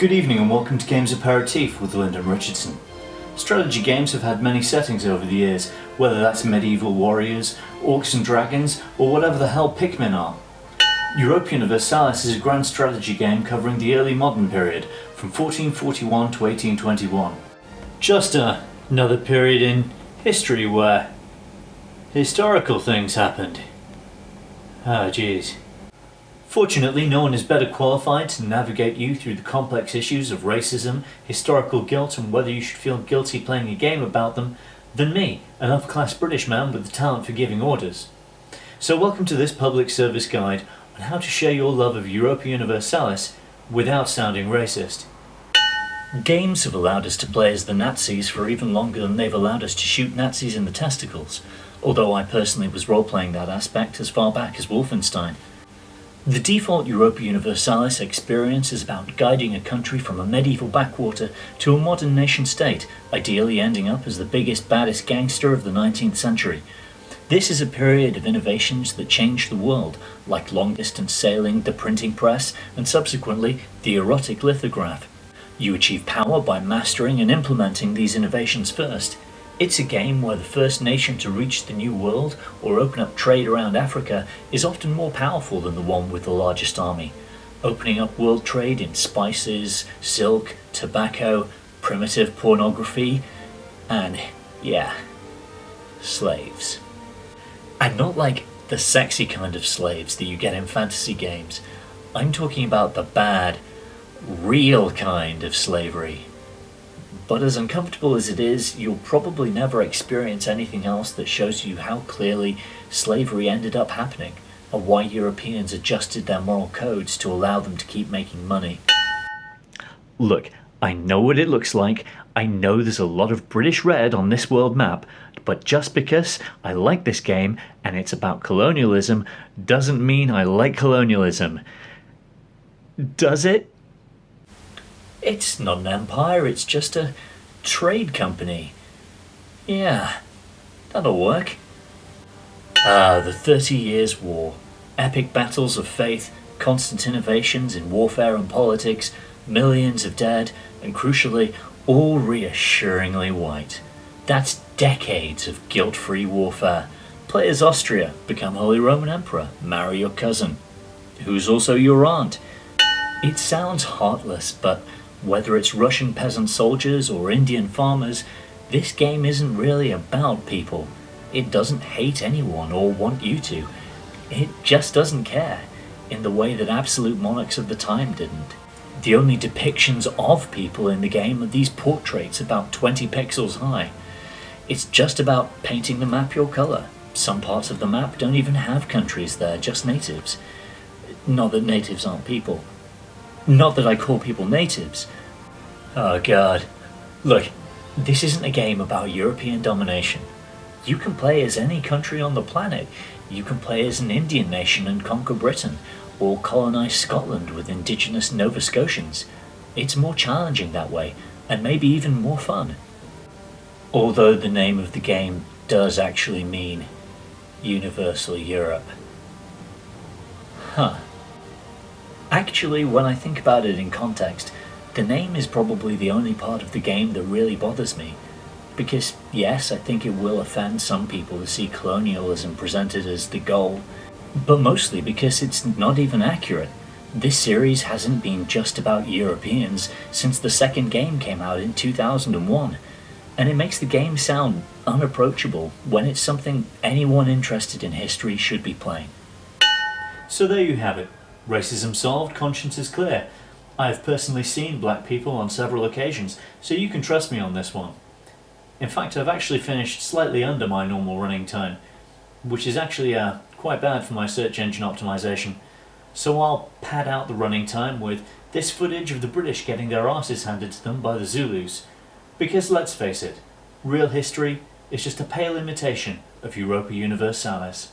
Good evening and welcome to Games Aperitif with Lyndon Richardson. Strategy games have had many settings over the years, whether that's medieval warriors, orcs and dragons, or whatever the hell Pikmin are. Europa Universalis is a grand strategy game covering the early modern period, from 1441 to 1821. Just another period in history where historical things happened. Oh jeez. Fortunately, no one is better qualified to navigate you through the complex issues of racism, historical guilt and whether you should feel guilty playing a game about them than me, an upper-class British man with the talent for giving orders. So welcome to this public service guide on how to share your love of Europa Universalis without sounding racist. Games have allowed us to play as the Nazis for even longer than they've allowed us to shoot Nazis in the testicles, although I personally was role-playing that aspect as far back as Wolfenstein. The default Europa Universalis experience is about guiding a country from a medieval backwater to a modern nation-state, ideally ending up as the biggest, baddest gangster of the 19th century. This is a period of innovations that changed the world, like long-distance sailing, the printing press, and subsequently the erotic lithograph. You achieve power by mastering and implementing these innovations first. It's a game where the first nation to reach the New World or open up trade around Africa is often more powerful than the one with the largest army, opening up world trade in spices, silk, tobacco, primitive pornography, and, yeah, slaves. And not like the sexy kind of slaves that you get in fantasy games. I'm talking about the bad, real kind of slavery. But as uncomfortable as it is, you'll probably never experience anything else that shows you how clearly slavery ended up happening, and why Europeans adjusted their moral codes to allow them to keep making money. Look, I know what it looks like, I know there's a lot of British red on this world map, but just because I like this game and it's about colonialism doesn't mean I like colonialism. Does it? It's not an empire, it's just a trade company. Yeah, that'll work. The 30 Years' War. Epic battles of faith, constant innovations in warfare and politics, millions of dead, and crucially, all reassuringly white. That's decades of guilt-free warfare. Play as Austria, become Holy Roman Emperor, marry your cousin, who's also your aunt. It sounds heartless, but whether it's Russian peasant soldiers or Indian farmers, this game isn't really about people. It doesn't hate anyone or want you to. It just doesn't care, in the way that absolute monarchs of the time didn't. The only depictions of people in the game are these portraits about 20 pixels high. It's just about painting the map your colour. Some parts of the map don't even have countries there, just natives. Not that natives aren't people. Not that I call people natives. Oh god. Look, this isn't a game about European domination. You can play as any country on the planet. You can play as an Indian nation and conquer Britain, or colonise Scotland with indigenous Nova Scotians. It's more challenging that way, and maybe even more fun. Although the name of the game does actually mean Universal Europe. Huh. Actually, when I think about it in context, the name is probably the only part of the game that really bothers me. Because, yes, I think it will offend some people to see colonialism presented as the goal, but mostly because it's not even accurate. This series hasn't been just about Europeans since the second game came out in 2001, and it makes the game sound unapproachable when it's something anyone interested in history should be playing. So there you have it. Racism solved, conscience is clear. I have personally seen black people on several occasions, so you can trust me on this one. In fact, I've actually finished slightly under my normal running time, which is actually quite bad for my search engine optimization. So I'll pad out the running time with this footage of the British getting their asses handed to them by the Zulus. Because let's face it, real history is just a pale imitation of Europa Universalis.